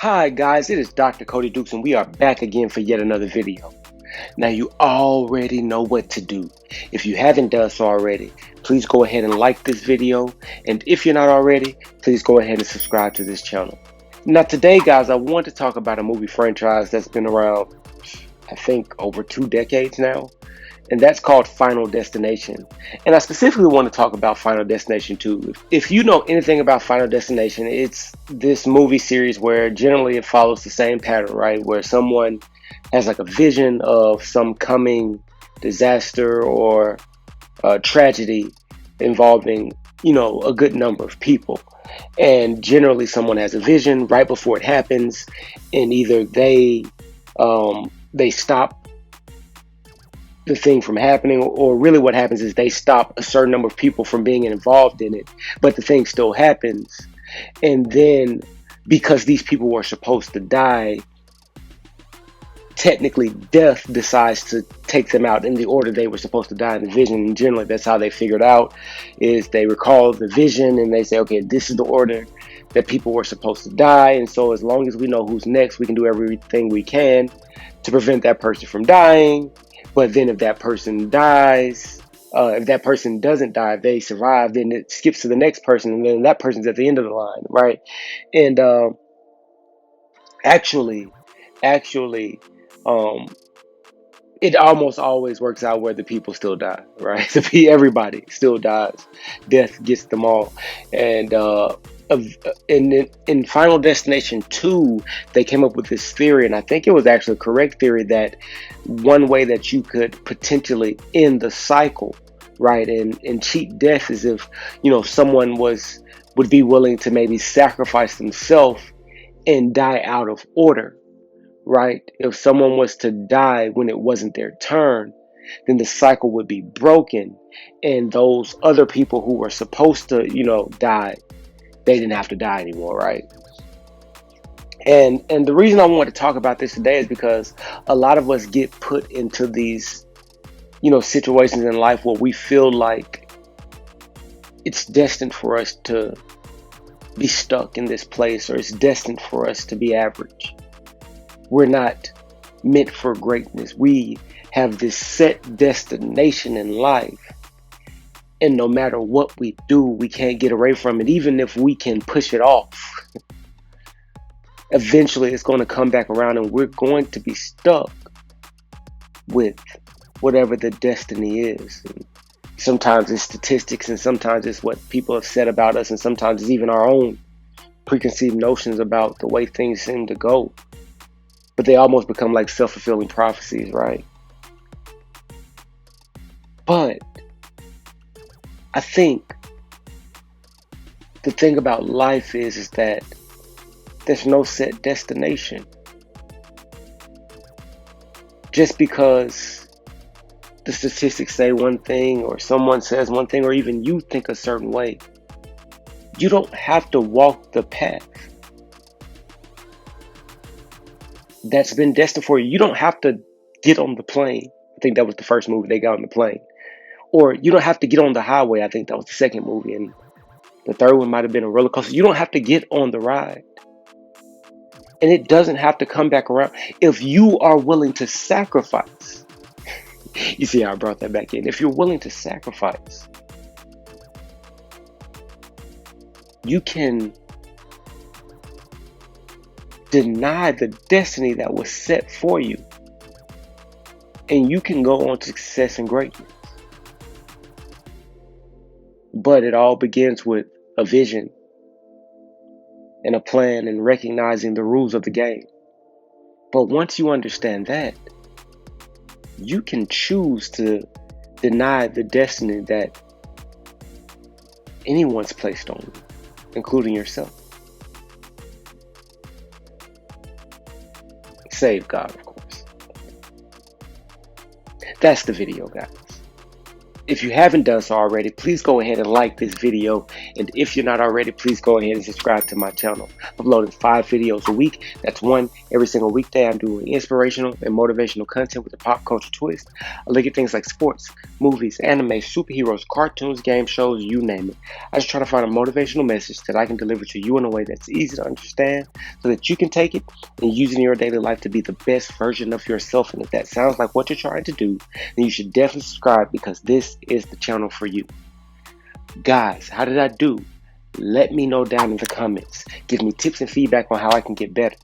Hi guys, it is Dr. Cody Dukes and we are back again for yet another video. Now you already know what to do. If you haven't done so already, please go ahead and like this video. And if you're not already, please go ahead and subscribe to this channel. Now today guys, I want to talk about a movie franchise that's been around, I think over 2 decades now. And that's called Final Destination. And I specifically want to talk about Final Destination 2. If you know anything about Final Destination, it's this movie series where generally it follows the same pattern, right? Where someone has like a vision of some coming disaster or tragedy involving, a good number of people. And generally someone has a vision right before it happens, and either they stop the thing from happening, or really what happens is they stop a certain number of people from being involved in it, but the thing still happens. And then because these people were supposed to die, technically death decides to take them out in the order they were supposed to die in the vision. And generally that's how they figured out, is they recall the vision and they say, okay, this is the order that people were supposed to die, and so as long as we know who's next, we can do everything we can to prevent that person from dying. But then if that person dies, if that person doesn't die, if they survive, then it skips to the next person, and then that person's at the end of the line, right? And actually, actually, um, it almost always works out where the people still die, right? Everybody still dies. Death gets them all. And in Final Destination 2, they came up with this theory, and I think it was actually a correct theory, that one way that you could potentially end the cycle, right, and cheat death is if, someone would be willing to maybe sacrifice themselves and die out of order, right? If someone was to die when it wasn't their turn, then the cycle would be broken, and those other people who were supposed to, die, they didn't have to die anymore, right? And the reason I want to talk about this today is because a lot of us get put into these, situations in life where we feel like it's destined for us to be stuck in this place, or it's destined for us to be average. We're not meant for greatness. We have this set destination in life, and no matter what we do, we can't get away from it. Even if we can push it off, eventually it's going to come back around, and we're going to be stuck with whatever the destiny is. And sometimes it's statistics, and sometimes it's what people have said about us, and sometimes it's even our own preconceived notions about the way things seem to go. But they almost become like self-fulfilling prophecies, right? But I think the thing about life is that there's no set destination. Just because the statistics say one thing, or someone says one thing, or even you think a certain way, you don't have to walk the path that's been destined for you. You don't have to get on the plane. I think that was the first movie, they got on the plane. Or you don't have to get on the highway. I think that was the second movie. And the third one might have been a roller coaster. You don't have to get on the ride. And it doesn't have to come back around if you are willing to sacrifice. You see how I brought that back in? If you're willing to sacrifice, you can deny the destiny that was set for you, and you can go on to success and greatness. But it all begins with a vision and a plan, and recognizing the rules of the game. But once you understand that, you can choose to deny the destiny that anyone's placed on you, including yourself. Save God, of course. That's the video, guys. If you haven't done so already, please go ahead and like this video. And if you're not already, please go ahead and subscribe to my channel. I'm uploading 5 videos a week. That's one every single weekday. I'm doing inspirational and motivational content with a pop culture twist. I look at things like sports, movies, anime, superheroes, cartoons, game shows, you name it. I just try to find a motivational message that I can deliver to you in a way that's easy to understand so that you can take it and use it in your daily life to be the best version of yourself. And if that sounds like what you're trying to do, then you should definitely subscribe, because this is the channel for you. Guys, how did I do? Let me know down in the comments. Give me tips and feedback on how I can get better.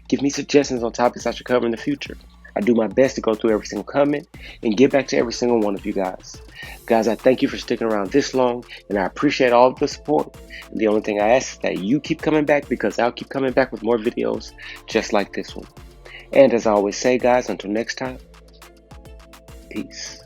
Give me suggestions on topics I should cover in the future. I do my best to go through every single comment and get back to every single one of you guys. Guys, I thank you for sticking around this long, and I appreciate all of the support. And the only thing I ask is that you keep coming back, because I'll keep coming back with more videos just like this one. And as I always say, guys, until next time, peace.